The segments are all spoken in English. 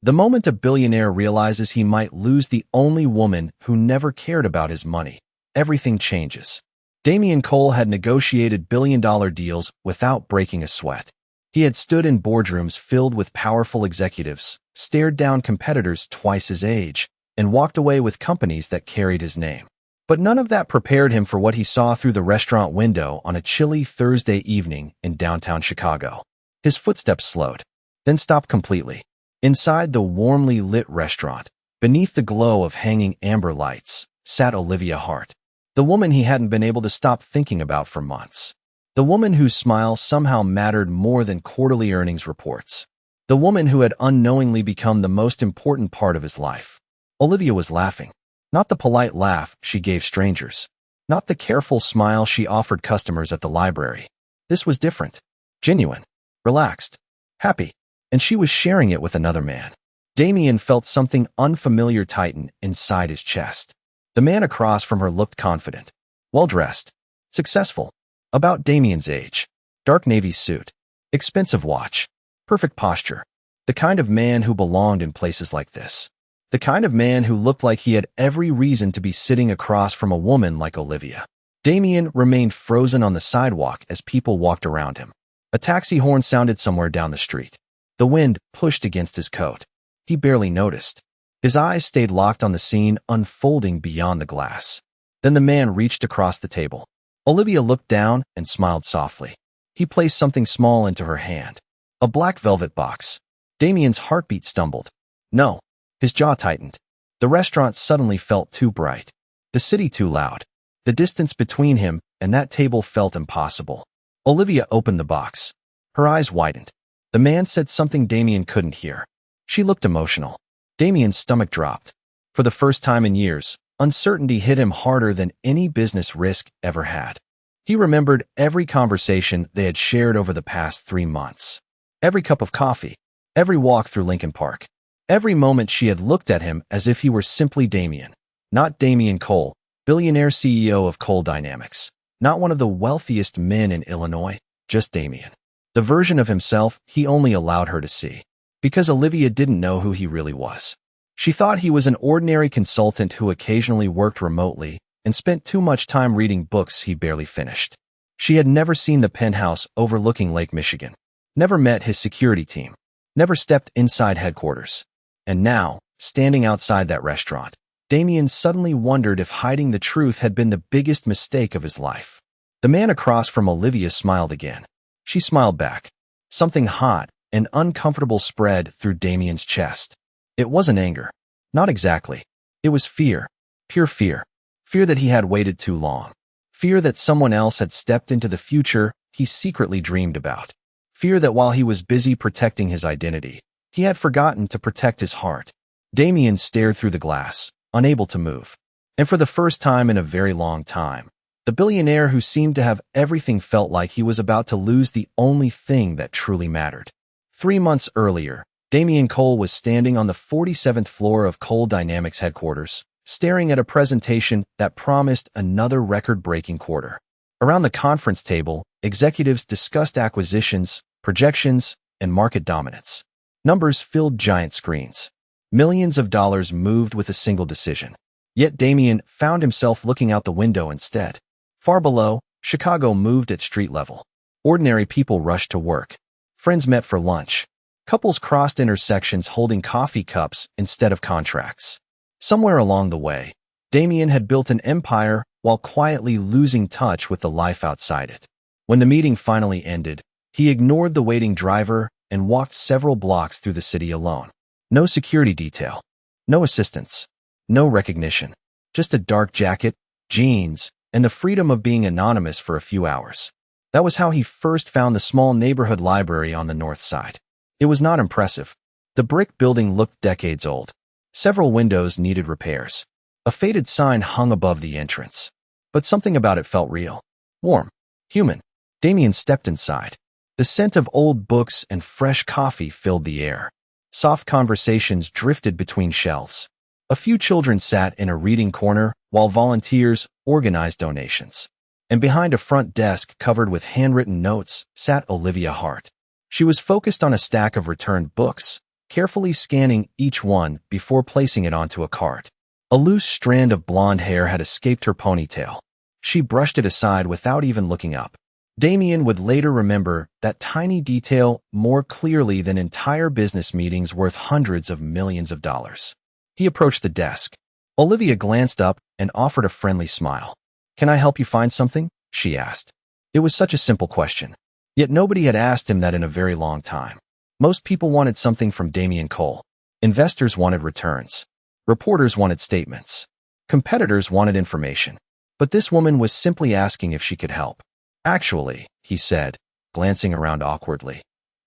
The moment a billionaire realizes he might lose the only woman who never cared about his money, everything changes. Damian Cole had negotiated billion-dollar deals without breaking a sweat. He had stood in boardrooms filled with powerful executives, stared down competitors twice his age, and walked away with companies that carried his name. But none of that prepared him for what he saw through the restaurant window on a chilly Thursday evening in downtown Chicago. His footsteps slowed, then stopped completely. Inside the warmly lit restaurant, beneath the glow of hanging amber lights, sat Olivia Hart, the woman he hadn't been able to stop thinking about for months. The woman whose smile somehow mattered more than quarterly earnings reports. The woman who had unknowingly become the most important part of his life. Olivia was laughing. Not the polite laugh she gave strangers. Not the careful smile she offered customers at the library. This was different. Genuine. Relaxed. Happy. And she was sharing it with another man. Damian felt something unfamiliar tighten inside his chest. The man across from her looked confident. Well-dressed. Successful. About Damian's age. Dark navy suit. Expensive watch. Perfect posture. The kind of man who belonged in places like this. The kind of man who looked like he had every reason to be sitting across from a woman like Olivia. Damian remained frozen on the sidewalk as people walked around him. A taxi horn sounded somewhere down the street. The wind pushed against his coat. He barely noticed. His eyes stayed locked on the scene unfolding beyond the glass. Then the man reached across the table. Olivia looked down and smiled softly. He placed something small into her hand. A black velvet box. Damian's heartbeat stumbled. No. His jaw tightened. The restaurant suddenly felt too bright. The city too loud. The distance between him and that table felt impossible. Olivia opened the box. Her eyes widened. The man said something Damian couldn't hear. She looked emotional. Damian's stomach dropped. For the first time in years, uncertainty hit him harder than any business risk ever had. He remembered every conversation they had shared over the past 3 months. Every cup of coffee. Every walk through Lincoln Park. Every moment she had looked at him as if he were simply Damian. Not Damian Cole, billionaire CEO of Cole Dynamics. Not one of the wealthiest men in Illinois, just Damian. The version of himself he only allowed her to see. Because Olivia didn't know who he really was. She thought he was an ordinary consultant who occasionally worked remotely and spent too much time reading books he barely finished. She had never seen the penthouse overlooking Lake Michigan. Never met his security team. Never stepped inside headquarters. And now, standing outside that restaurant, Damian suddenly wondered if hiding the truth had been the biggest mistake of his life. The man across from Olivia smiled again. She smiled back. Something hot and uncomfortable spread through Damian's chest. It wasn't anger. Not exactly. It was fear. Pure fear. Fear that he had waited too long. Fear that someone else had stepped into the future he secretly dreamed about. Fear that while he was busy protecting his identity, he had forgotten to protect his heart. Damian stared through the glass, unable to move. And for the first time in a very long time, the billionaire who seemed to have everything felt like he was about to lose the only thing that truly mattered. 3 months earlier, Damian Cole was standing on the 47th floor of Cole Dynamics headquarters, staring at a presentation that promised another record-breaking quarter. Around the conference table, executives discussed acquisitions, projections, and market dominance. Numbers filled giant screens. Millions of dollars moved with a single decision. Yet Damian found himself looking out the window instead. Far below, Chicago moved at street level. Ordinary people rushed to work. Friends met for lunch. Couples crossed intersections holding coffee cups instead of contracts. Somewhere along the way, Damian had built an empire while quietly losing touch with the life outside it. When the meeting finally ended, he ignored the waiting driver and walked several blocks through the city alone. No security detail. No assistance. No recognition. Just a dark jacket, jeans, and the freedom of being anonymous for a few hours. That was how he first found the small neighborhood library on the north side. It was not impressive. The brick building looked decades old. Several windows needed repairs. A faded sign hung above the entrance. But something about it felt real. Warm. Human. Damian stepped inside. The scent of old books and fresh coffee filled the air. Soft conversations drifted between shelves. A few children sat in a reading corner while volunteers organized donations. And behind a front desk covered with handwritten notes sat Olivia Hart. She was focused on a stack of returned books, carefully scanning each one before placing it onto a cart. A loose strand of blonde hair had escaped her ponytail. She brushed it aside without even looking up. Damien would later remember that tiny detail more clearly than entire business meetings worth hundreds of millions of dollars. He approached the desk. Olivia glanced up and offered a friendly smile. "Can I help you find something?" she asked. It was such a simple question. Yet nobody had asked him that in a very long time. Most people wanted something from Damien Cole. Investors wanted returns. Reporters wanted statements. Competitors wanted information. But this woman was simply asking if she could help. "Actually," he said, glancing around awkwardly,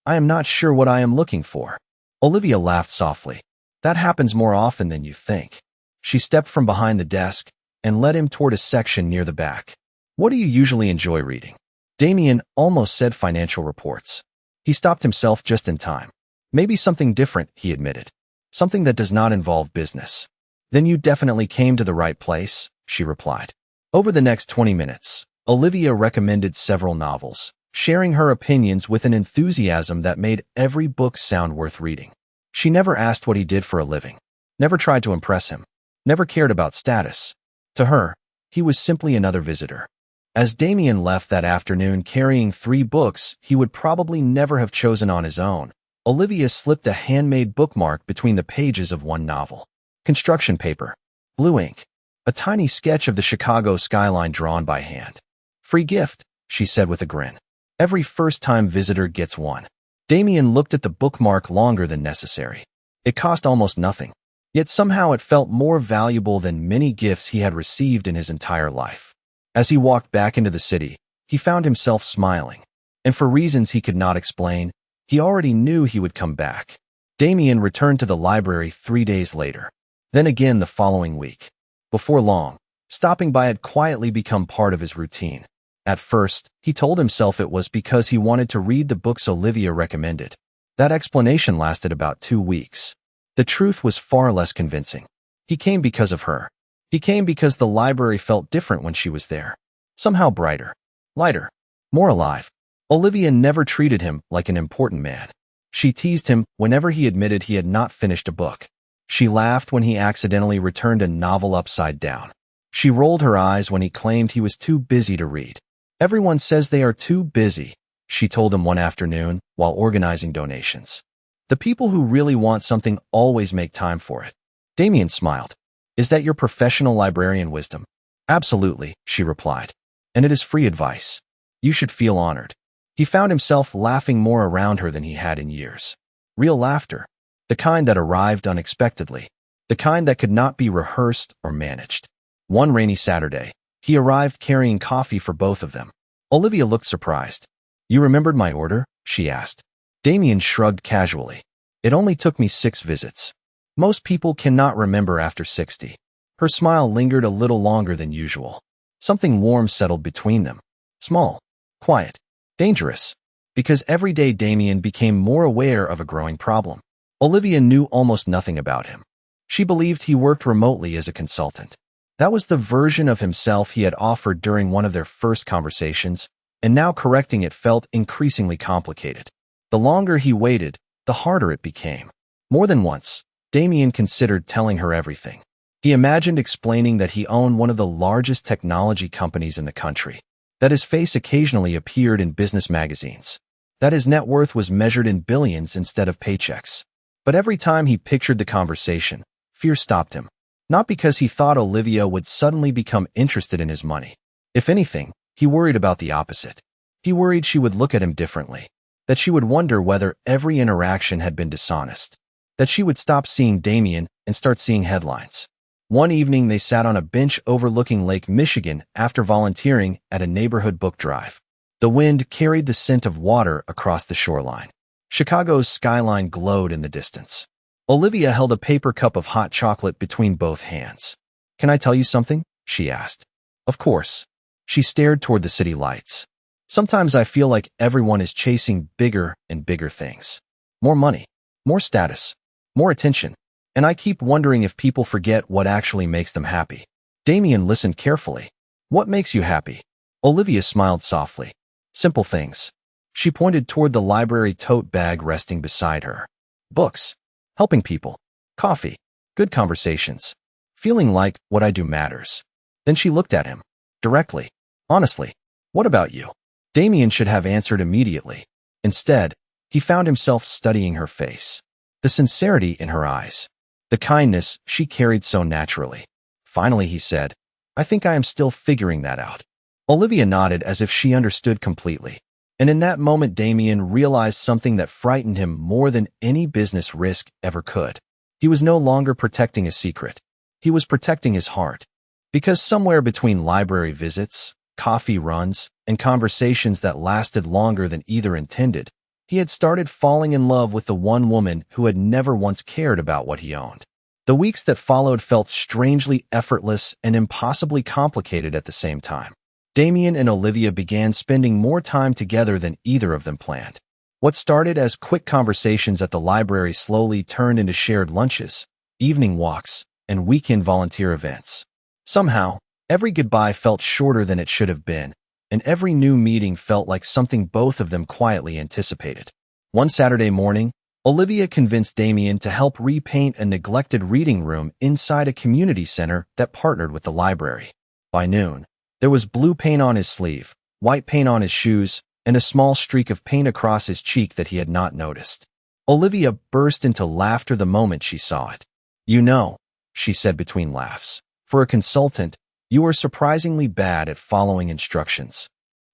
"I am not sure what I am looking for." Olivia laughed softly. "That happens more often than you think." She stepped from behind the desk and led him toward a section near the back. "What do you usually enjoy reading?" Damien almost said financial reports. He stopped himself just in time. "Maybe something different," he admitted. "Something that does not involve business." "Then you definitely came to the right place," she replied. Over the next 20 minutes, Olivia recommended several novels, sharing her opinions with an enthusiasm that made every book sound worth reading. She never asked what he did for a living, never tried to impress him, never cared about status. To her, he was simply another visitor. As Damien left that afternoon carrying 3 books he would probably never have chosen on his own, Olivia slipped a handmade bookmark between the pages of one novel. Construction paper, blue ink, a tiny sketch of the Chicago skyline drawn by hand. "Free gift," she said with a grin. "Every first-time visitor gets one." Damien looked at the bookmark longer than necessary. It cost almost nothing, yet somehow it felt more valuable than many gifts he had received in his entire life. As he walked back into the city, he found himself smiling. And for reasons he could not explain, he already knew he would come back. Damien returned to the library 3 days later, then again the following week. Before long, stopping by had quietly become part of his routine. At first, he told himself it was because he wanted to read the books Olivia recommended. That explanation lasted about 2 weeks. The truth was far less convincing. He came because of her. He came because the library felt different when she was there. Somehow brighter, lighter, more alive. Olivia never treated him like an important man. She teased him whenever he admitted he had not finished a book. She laughed when he accidentally returned a novel upside down. She rolled her eyes when he claimed he was too busy to read. "Everyone says they are too busy," she told him one afternoon while organizing donations. "The people who really want something always make time for it." Damien smiled. "Is that your professional librarian wisdom?" "Absolutely," she replied. "And it is free advice. You should feel honored." He found himself laughing more around her than he had in years. Real laughter. The kind that arrived unexpectedly. The kind that could not be rehearsed or managed. One rainy Saturday, he arrived carrying coffee for both of them. Olivia looked surprised. "You remembered my order?" she asked. Damien shrugged casually. "It only took me 6 visits. Most people cannot remember after 60. Her smile lingered a little longer than usual. Something warm settled between them. Small, quiet, dangerous. Because every day Damien became more aware of a growing problem. Olivia knew almost nothing about him. She believed he worked remotely as a consultant. That was the version of himself he had offered during one of their first conversations, and now correcting it felt increasingly complicated. The longer he waited, the harder it became. More than once, Damien considered telling her everything. He imagined explaining that he owned one of the largest technology companies in the country, that his face occasionally appeared in business magazines, that his net worth was measured in billions instead of paychecks. But every time he pictured the conversation, fear stopped him. Not because he thought Olivia would suddenly become interested in his money. If anything, he worried about the opposite. He worried she would look at him differently, that she would wonder whether every interaction had been dishonest, that she would stop seeing Damien and start seeing headlines. One evening they sat on a bench overlooking Lake Michigan after volunteering at a neighborhood book drive. The wind carried the scent of water across the shoreline. Chicago's skyline glowed in the distance. Olivia held a paper cup of hot chocolate between both hands. "Can I tell you something?" she asked. "Of course." She stared toward the city lights. "Sometimes I feel like everyone is chasing bigger and bigger things. More money, more status, more attention. And I keep wondering if people forget what actually makes them happy." Damien listened carefully. "What makes you happy?" Olivia smiled softly. "Simple things." She pointed toward the library tote bag resting beside her. "Books. helping people, coffee, good conversations, feeling like what I do matters. Then she looked at him, directly, honestly. What about you? Damien should have answered immediately. Instead, he found himself studying her face, the sincerity in her eyes, the kindness she carried so naturally. Finally, he said, I think I am still figuring that out. Olivia nodded as if she understood completely. And in that moment, Damien realized something that frightened him more than any business risk ever could. He was no longer protecting a secret. He was protecting his heart. Because somewhere between library visits, coffee runs, and conversations that lasted longer than either intended, he had started falling in love with the one woman who had never once cared about what he owned. The weeks that followed felt strangely effortless and impossibly complicated at the same time. Damien and Olivia began spending more time together than either of them planned. What started as quick conversations at the library slowly turned into shared lunches, evening walks, and weekend volunteer events. Somehow, every goodbye felt shorter than it should have been, and every new meeting felt like something both of them quietly anticipated. One Saturday morning, Olivia convinced Damien to help repaint a neglected reading room inside a community center that partnered with the library. By noon, there was blue paint on his sleeve, white paint on his shoes, and a small streak of paint across his cheek that he had not noticed. Olivia burst into laughter the moment she saw it. You know, she said between laughs, for a consultant, you are surprisingly bad at following instructions.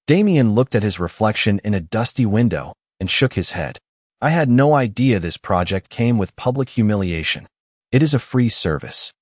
Damien looked at his reflection in a dusty window and shook his head. I had no idea this project came with public humiliation. It is a free service.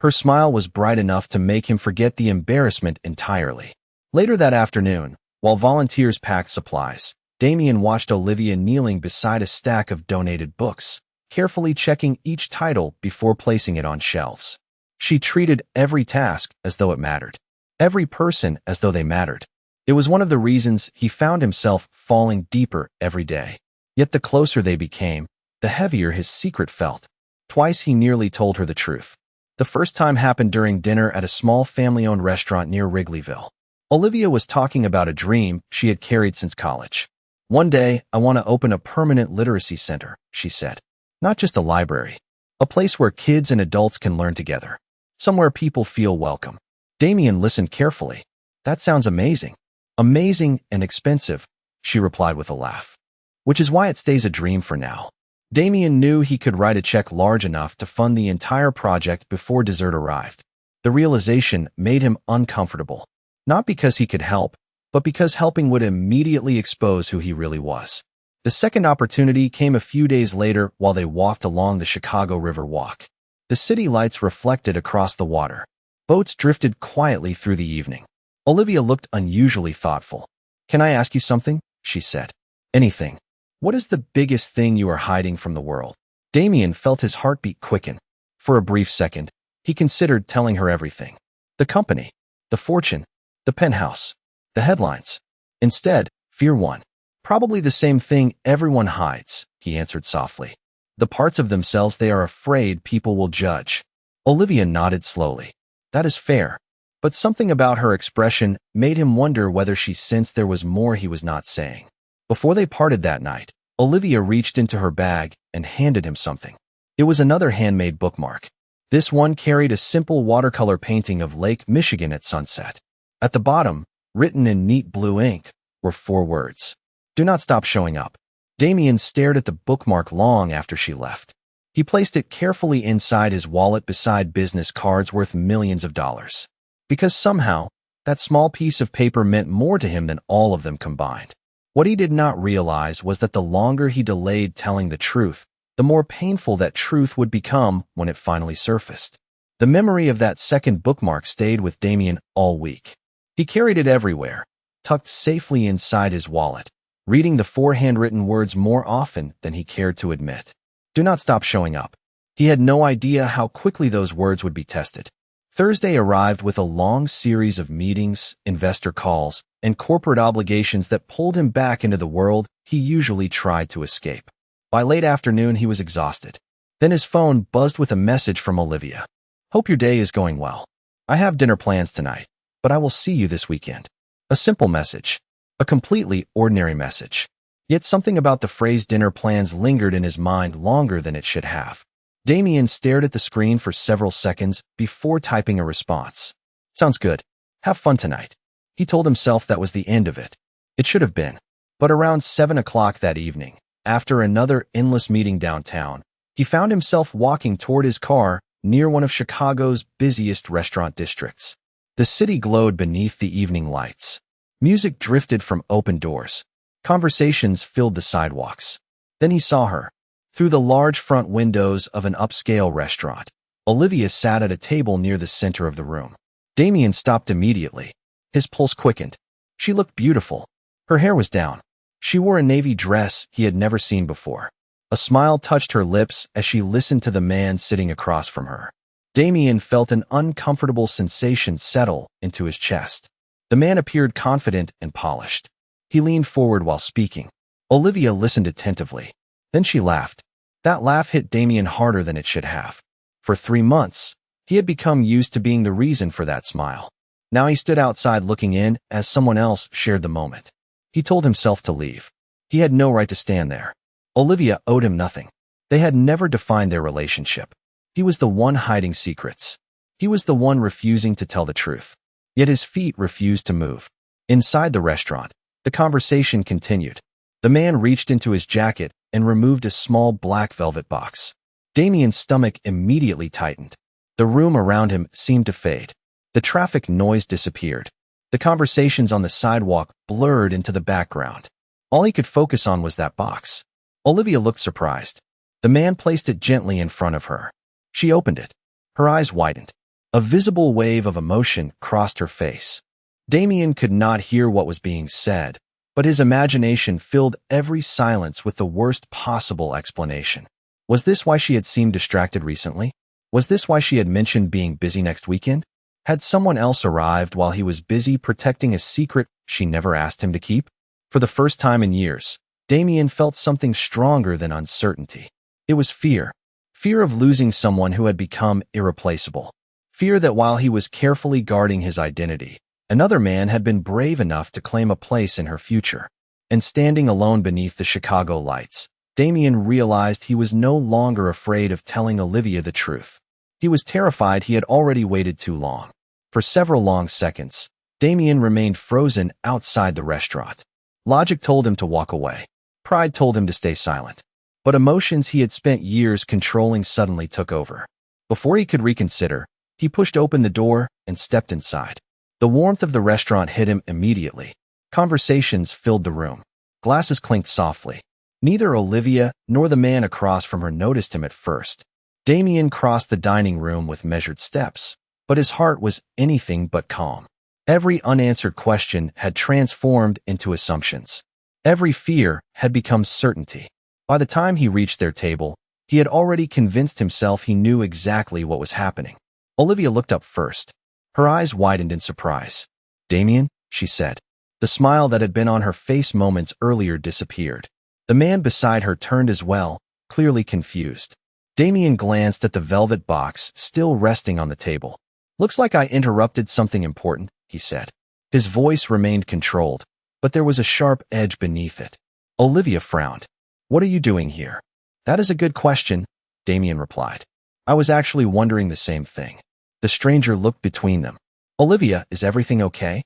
Her smile was bright enough to make him forget the embarrassment entirely. Later that afternoon, while volunteers packed supplies, Damien watched Olivia kneeling beside a stack of donated books, carefully checking each title before placing it on shelves. She treated every task as though it mattered, every person as though they mattered. It was one of the reasons he found himself falling deeper every day. Yet the closer they became, the heavier his secret felt. Twice he nearly told her the truth. The first time happened during dinner at a small family-owned restaurant near Wrigleyville. Olivia was talking about a dream she had carried since college. One day, I want to open a permanent literacy center, she said. Not just a library. A place where kids and adults can learn together. Somewhere people feel welcome. Damien listened carefully. That sounds amazing. Amazing and expensive, she replied with a laugh. Which is why it stays a dream for now. Damien knew he could write a check large enough to fund the entire project before dessert arrived. The realization made him uncomfortable. Not because he could help, but because helping would immediately expose who he really was. The second opportunity came a few days later while they walked along the Chicago River Walk. The city lights reflected across the water. Boats drifted quietly through the evening. Olivia looked unusually thoughtful. Can I ask you something? She said. Anything. What is the biggest thing you are hiding from the world? Damien felt his heartbeat quicken. For a brief second, he considered telling her everything. The company, the fortune, the penthouse, the headlines. Instead, fear won. Probably the same thing everyone hides, he answered softly. The parts of themselves they are afraid people will judge. Olivia nodded slowly. That is fair. But something about her expression made him wonder whether she sensed there was more he was not saying. Before they parted that night, Olivia reached into her bag and handed him something. It was another handmade bookmark. This one carried a simple watercolor painting of Lake Michigan at sunset. At the bottom, written in neat blue ink, were 4 words. Do not stop showing up. Damien stared at the bookmark long after she left. He placed it carefully inside his wallet beside business cards worth millions of dollars. Because somehow, that small piece of paper meant more to him than all of them combined. What he did not realize was that the longer he delayed telling the truth, the more painful that truth would become when it finally surfaced. The memory of that second bookmark stayed with Damien all week. He carried it everywhere, tucked safely inside his wallet, reading the 4 handwritten words more often than he cared to admit. Do not stop showing up. He had no idea how quickly those words would be tested. Thursday arrived with a long series of meetings, investor calls, and corporate obligations that pulled him back into the world he usually tried to escape. By late afternoon, he was exhausted. Then his phone buzzed with a message from Olivia. Hope your day is going well. I have dinner plans tonight, but I will see you this weekend. A simple message. A completely ordinary message. Yet something about the phrase dinner plans lingered in his mind longer than it should have. Damien stared at the screen for several seconds before typing a response. Sounds good. Have fun tonight. He told himself that was the end of it. It should have been. But around 7 o'clock that evening, after another endless meeting downtown, he found himself walking toward his car near one of Chicago's busiest restaurant districts. The city glowed beneath the evening lights. Music drifted from open doors. Conversations filled the sidewalks. Then he saw her. Through the large front windows of an upscale restaurant, Olivia sat at a table near the center of the room. Damien stopped immediately. His pulse quickened. She looked beautiful. Her hair was down. She wore a navy dress he had never seen before. A smile touched her lips as she listened to the man sitting across from her. Damien felt an uncomfortable sensation settle into his chest. The man appeared confident and polished. He leaned forward while speaking. Olivia listened attentively. Then she laughed. That laugh hit Damien harder than it should have. For 3 months, he had become used to being the reason for that smile. Now he stood outside looking in as someone else shared the moment. He told himself to leave. He had no right to stand there. Olivia owed him nothing. They had never defined their relationship. He was the one hiding secrets. He was the one refusing to tell the truth. Yet his feet refused to move. Inside the restaurant, the conversation continued. The man reached into his jacket and removed a small black velvet box. Damien's stomach immediately tightened. The room around him seemed to fade. The traffic noise disappeared. The conversations on the sidewalk blurred into the background. All he could focus on was that box. Olivia looked surprised. The man placed it gently in front of her. She opened it. Her eyes widened. A visible wave of emotion crossed her face. Damien could not hear what was being said, but his imagination filled every silence with the worst possible explanation. Was this why she had seemed distracted recently? Was this why she had mentioned being busy next weekend? Had someone else arrived while he was busy protecting a secret she never asked him to keep? For the first time in years, Damien felt something stronger than uncertainty. It was fear. Fear of losing someone who had become irreplaceable. Fear that while he was carefully guarding his identity, another man had been brave enough to claim a place in her future. And standing alone beneath the Chicago lights, Damien realized he was no longer afraid of telling Olivia the truth. He was terrified he had already waited too long. For several long seconds, Damien remained frozen outside the restaurant. Logic told him to walk away. Pride told him to stay silent. But emotions he had spent years controlling suddenly took over. Before he could reconsider, he pushed open the door and stepped inside. The warmth of the restaurant hit him immediately. Conversations filled the room. Glasses clinked softly. Neither Olivia nor the man across from her noticed him at first. Damien crossed the dining room with measured steps, but his heart was anything but calm. Every unanswered question had transformed into assumptions. Every fear had become certainty. By the time he reached their table, he had already convinced himself he knew exactly what was happening. Olivia looked up first. Her eyes widened in surprise. "Damien," she said. The smile that had been on her face moments earlier disappeared. The man beside her turned as well, clearly confused. Damien glanced at the velvet box still resting on the table. "Looks like I interrupted something important," he said. His voice remained controlled, but there was a sharp edge beneath it. Olivia frowned. "What are you doing here?" "That is a good question," Damien replied. "I was actually wondering the same thing." The stranger looked between them. "Olivia, is everything okay?"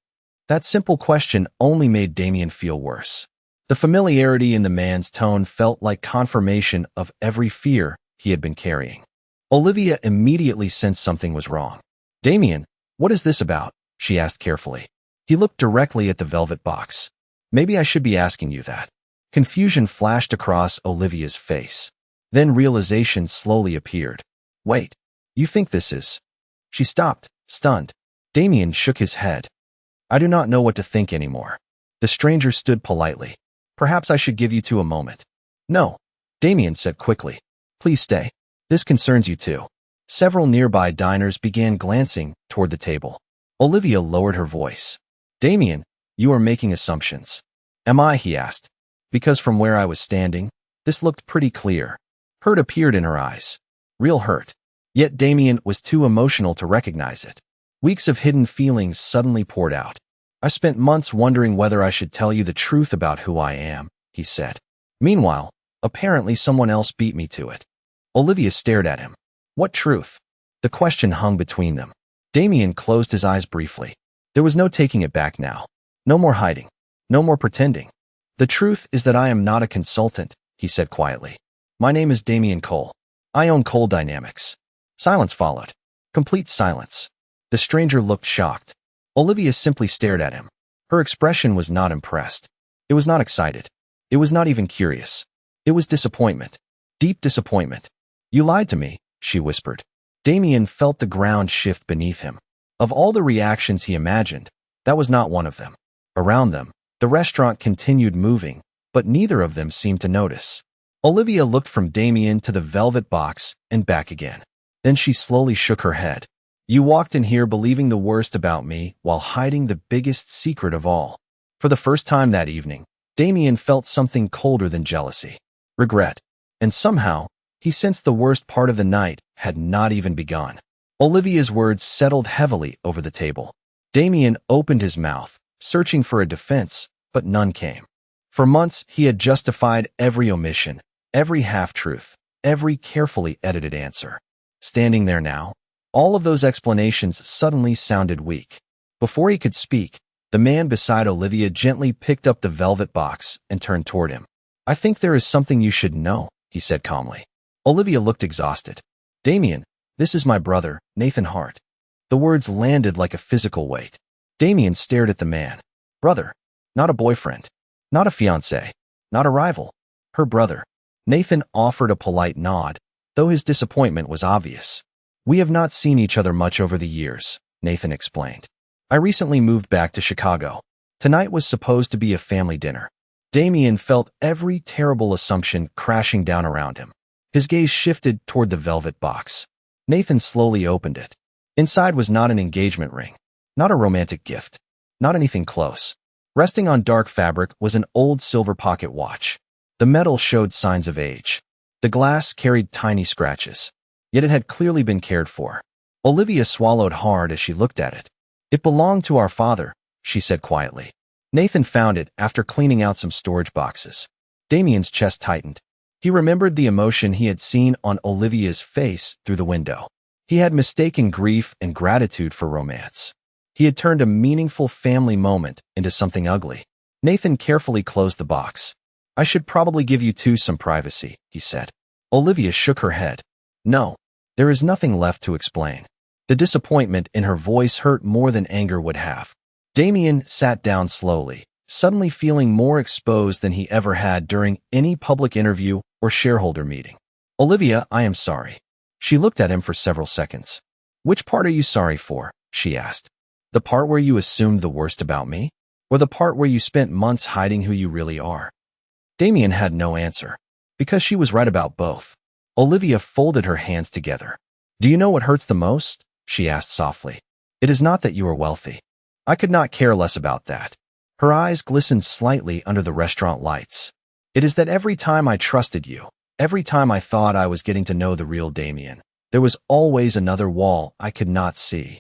That simple question only made Damien feel worse. The familiarity in the man's tone felt like confirmation of every fear he had been carrying. Olivia immediately sensed something was wrong. "Damien, what is this about?" she asked carefully. He looked directly at the velvet box. "Maybe I should be asking you that." Confusion flashed across Olivia's face. Then realization slowly appeared. "Wait, you think this is—" She stopped, stunned. Damien shook his head. "I do not know what to think anymore." The stranger stood politely. "Perhaps I should give you two a moment." "No," Damien said quickly. "Please stay. This concerns you too." Several nearby diners began glancing toward the table. Olivia lowered her voice. "Damien, you are making assumptions." "Am I?" he asked. Because from where I was standing, this looked pretty clear. Hurt appeared in her eyes. Real hurt. Yet Damien was too emotional to recognize it. Weeks of hidden feelings suddenly poured out. "I spent months wondering whether I should tell you the truth about who I am," he said. Meanwhile, apparently someone else beat me to it. Olivia stared at him. What truth? The question hung between them. Damien closed his eyes briefly. There was no taking it back now. No more hiding. No more pretending. The truth is that I am not a consultant, he said quietly. My name is Damien Cole. I own Cole Dynamics. Silence followed. Complete silence. The stranger looked shocked. Olivia simply stared at him. Her expression was not impressed. It was not excited. It was not even curious. It was disappointment. Deep disappointment. You lied to me, she whispered. Damien felt the ground shift beneath him. Of all the reactions he imagined, that was not one of them. Around them, the restaurant continued moving, but neither of them seemed to notice. Olivia looked from Damien to the velvet box and back again. Then she slowly shook her head. You walked in here believing the worst about me while hiding the biggest secret of all. For the first time that evening, Damien felt something colder than jealousy. Regret. And somehow, he sensed the worst part of the night had not even begun. Olivia's words settled heavily over the table. Damien opened his mouth, searching for a defense, but none came. For months, he had justified every omission, every half-truth, every carefully edited answer. Standing there now, all of those explanations suddenly sounded weak. Before he could speak, the man beside Olivia gently picked up the velvet box and turned toward him. I think there is something you should know, he said calmly. Olivia looked exhausted. Damien, this is my brother, Nathan Hart. The words landed like a physical weight. Damien stared at the man. Brother, not a boyfriend, not a fiancé, not a rival. Her brother. Nathan offered a polite nod, though his disappointment was obvious. We have not seen each other much over the years, Nathan explained. I recently moved back to Chicago. Tonight was supposed to be a family dinner. Damien felt every terrible assumption crashing down around him. His gaze shifted toward the velvet box. Nathan slowly opened it. Inside was not an engagement ring, not a romantic gift, not anything close. Resting on dark fabric was an old silver pocket watch. The metal showed signs of age. The glass carried tiny scratches, yet it had clearly been cared for. Olivia swallowed hard as she looked at it. It belonged to our father, she said quietly. Nathan found it after cleaning out some storage boxes. Damien's chest tightened. He remembered the emotion he had seen on Olivia's face through the window. He had mistaken grief and gratitude for romance. He had turned a meaningful family moment into something ugly. Nathan carefully closed the box. I should probably give you two some privacy, he said. Olivia shook her head. No, there is nothing left to explain. The disappointment in her voice hurt more than anger would have. Damien sat down slowly, suddenly feeling more exposed than he ever had during any public interview or shareholder meeting. Olivia, I am sorry. She looked at him for several seconds. Which part are you sorry for? She asked. The part where you assumed the worst about me? Or the part where you spent months hiding who you really are? Damien had no answer, because she was right about both. Olivia folded her hands together. Do you know what hurts the most? She asked softly. It is not that you are wealthy. I could not care less about that. Her eyes glistened slightly under the restaurant lights. It is that every time I trusted you, every time I thought I was getting to know the real Damien, there was always another wall I could not see.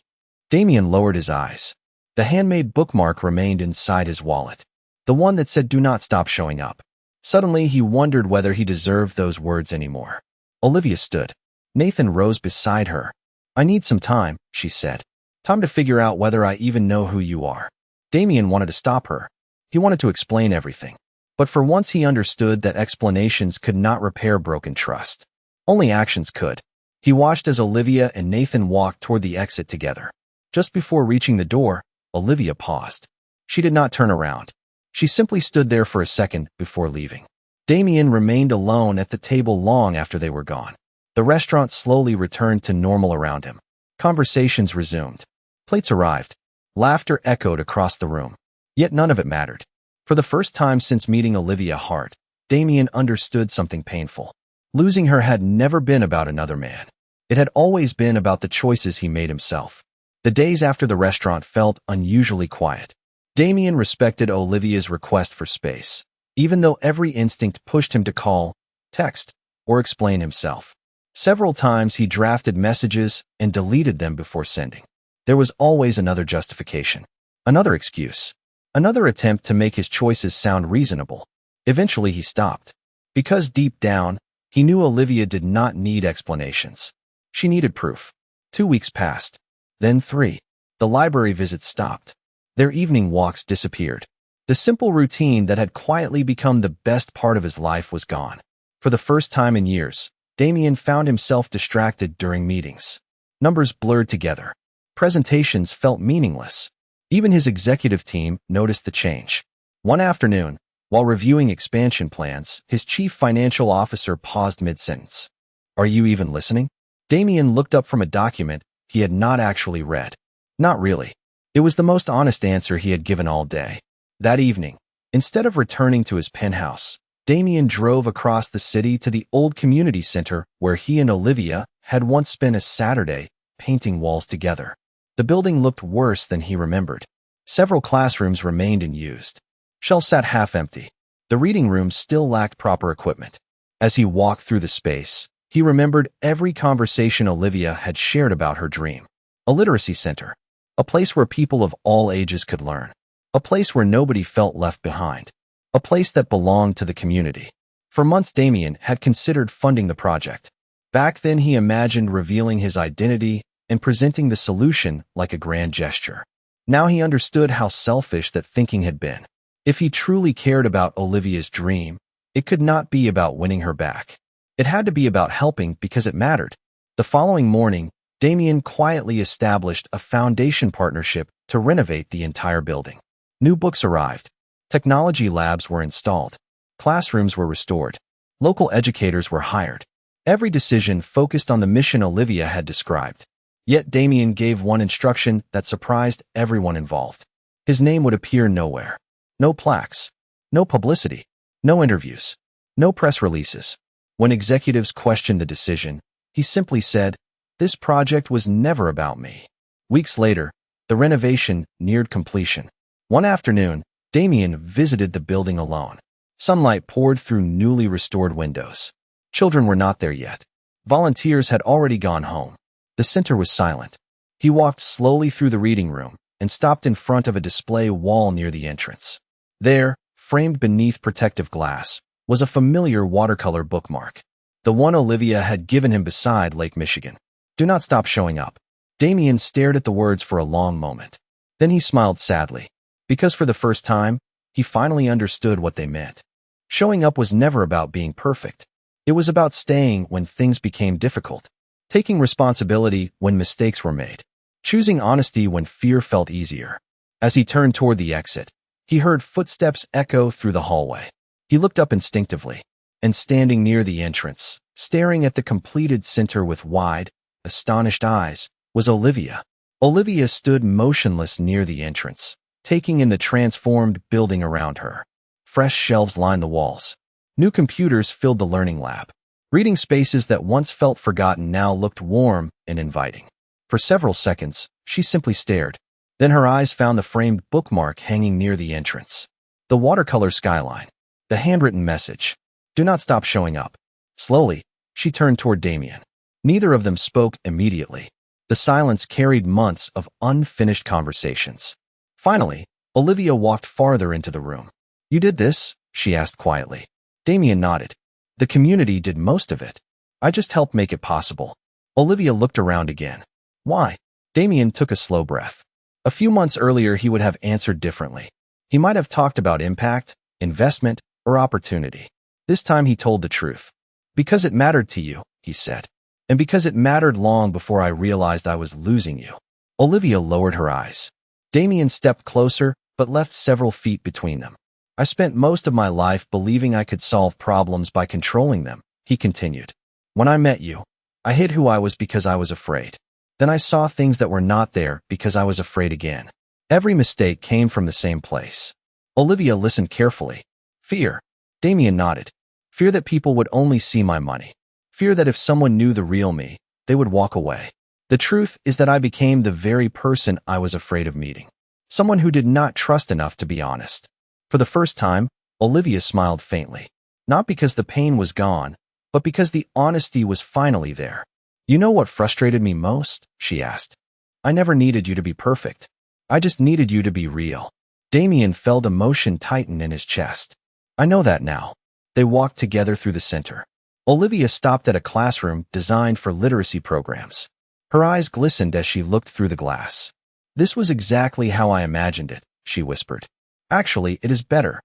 Damien lowered his eyes. The handmade bookmark remained inside his wallet, the one that said do not stop showing up. Suddenly, he wondered whether he deserved those words anymore. Olivia stood. Nathan rose beside her. I need some time, she said. Time to figure out whether I even know who you are. Damien wanted to stop her. He wanted to explain everything. But for once he understood that explanations could not repair broken trust. Only actions could. He watched as Olivia and Nathan walked toward the exit together. Just before reaching the door, Olivia paused. She did not turn around. She simply stood there for a second before leaving. Damien remained alone at the table long after they were gone. The restaurant slowly returned to normal around him. Conversations resumed. Plates arrived. Laughter echoed across the room. Yet none of it mattered. For the first time since meeting Olivia Hart, Damien understood something painful. Losing her had never been about another man. It had always been about the choices he made himself. The days after the restaurant felt unusually quiet. Damien respected Olivia's request for space, even though every instinct pushed him to call, text, or explain himself. Several times he drafted messages and deleted them before sending. There was always another justification, another excuse, another attempt to make his choices sound reasonable. Eventually he stopped. Because deep down, he knew Olivia did not need explanations. She needed proof. 2 weeks passed. Then 3. The library visits stopped. Their evening walks disappeared. The simple routine that had quietly become the best part of his life was gone. For the first time in years, Damien found himself distracted during meetings. Numbers blurred together. Presentations felt meaningless. Even his executive team noticed the change. One afternoon, while reviewing expansion plans, his chief financial officer paused mid-sentence. "Are you even listening?" Damien looked up from a document he had not actually read. Not really. It was the most honest answer he had given all day. That evening, instead of returning to his penthouse, Damien drove across the city to the old community center where he and Olivia had once spent a Saturday painting walls together. The building looked worse than he remembered. Several classrooms remained unused. Shelves sat half empty. The reading rooms still lacked proper equipment. As he walked through the space, he remembered every conversation Olivia had shared about her dream. A literacy center. A place where people of all ages could learn. A place where nobody felt left behind. A place that belonged to the community. For months Damien had considered funding the project. Back then he imagined revealing his identity and presenting the solution like a grand gesture. Now he understood how selfish that thinking had been. If he truly cared about Olivia's dream, it could not be about winning her back. It had to be about helping because it mattered. The following morning, Damien quietly established a foundation partnership to renovate the entire building. New books arrived. Technology labs were installed. Classrooms were restored. Local educators were hired. Every decision focused on the mission Olivia had described. Yet Damien gave one instruction that surprised everyone involved. His name would appear nowhere. No plaques. No publicity. No interviews. No press releases. When executives questioned the decision, he simply said, "This project was never about me." Weeks later, the renovation neared completion. One afternoon, Damien visited the building alone. Sunlight poured through newly restored windows. Children were not there yet. Volunteers had already gone home. The center was silent. He walked slowly through the reading room and stopped in front of a display wall near the entrance. There, framed beneath protective glass, was a familiar watercolor bookmark. The one Olivia had given him beside Lake Michigan. "Do not stop showing up." Damien stared at the words for a long moment. Then he smiled sadly, because for the first time, he finally understood what they meant. Showing up was never about being perfect. It was about staying when things became difficult, taking responsibility when mistakes were made, choosing honesty when fear felt easier. As he turned toward the exit, he heard footsteps echo through the hallway. He looked up instinctively, and standing near the entrance, staring at the completed center with wide, astonished eyes, was Olivia. Olivia stood motionless near the entrance, taking in the transformed building around her. Fresh shelves lined the walls. New computers filled the learning lab. Reading spaces that once felt forgotten now looked warm and inviting. For several seconds, she simply stared. Then her eyes found the framed bookmark hanging near the entrance. The watercolor skyline. The handwritten message. "Do not stop showing up." Slowly, she turned toward Damien. Neither of them spoke immediately. The silence carried months of unfinished conversations. Finally, Olivia walked farther into the room. "You did this?" she asked quietly. Damien nodded. "The community did most of it. I just helped make it possible." Olivia looked around again. "Why?" Damien took a slow breath. A few months earlier, he would have answered differently. He might have talked about impact, investment, or opportunity. This time he told the truth. "Because it mattered to you," he said. "And because it mattered long before I realized I was losing you." Olivia lowered her eyes. Damien stepped closer, but left several feet between them. "I spent most of my life believing I could solve problems by controlling them," he continued. "When I met you, I hid who I was because I was afraid. Then I saw things that were not there because I was afraid again. Every mistake came from the same place." Olivia listened carefully. "Fear." Damien nodded. "Fear that people would only see my money. Fear that if someone knew the real me, they would walk away. The truth is that I became the very person I was afraid of meeting. Someone who did not trust enough to be honest." For the first time, Olivia smiled faintly. Not because the pain was gone, but because the honesty was finally there. "You know what frustrated me most?" she asked. "I never needed you to be perfect. I just needed you to be real." Damien felt emotion tighten in his chest. I know that now. They walked together through the center. Olivia stopped at a classroom designed for literacy programs. Her eyes glistened as she looked through the glass. This was exactly how I imagined it, she whispered. Actually, it is better.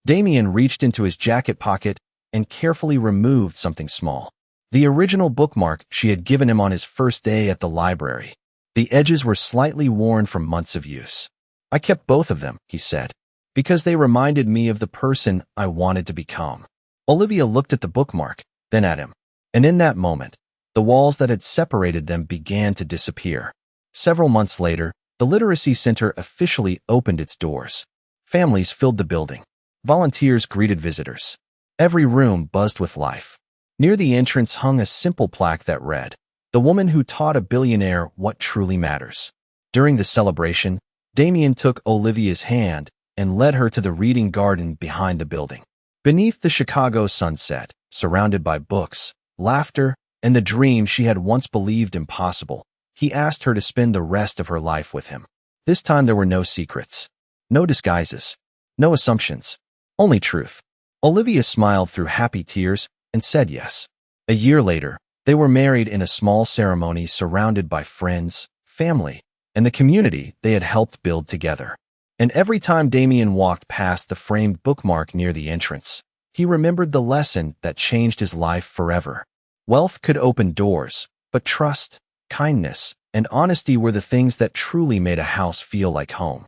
Damien reached into his jacket pocket and carefully removed something small. The original bookmark she had given him on his first day at the library. The edges were slightly worn from months of use. I kept both of them, he said, because they reminded me of the person I wanted to become. Olivia looked at the bookmark, then at him. And in that moment, the walls that had separated them began to disappear. Several months later, the Literacy Center officially opened its doors. Families filled the building. Volunteers greeted visitors. Every room buzzed with life. Near the entrance hung a simple plaque that read, "The woman who taught a billionaire what truly matters." During the celebration, Damien took Olivia's hand and led her to the reading garden behind the building. Beneath the Chicago sunset, surrounded by books, laughter, and the dream she had once believed impossible, he asked her to spend the rest of her life with him. This time there were no secrets, no disguises, no assumptions, only truth. Olivia smiled through happy tears and said yes. A year later, they were married in a small ceremony surrounded by friends, family, and the community they had helped build together. And every time Damien walked past the framed bookmark near the entrance, he remembered the lesson that changed his life forever. Wealth could open doors, but trust, kindness, and honesty were the things that truly made a house feel like home.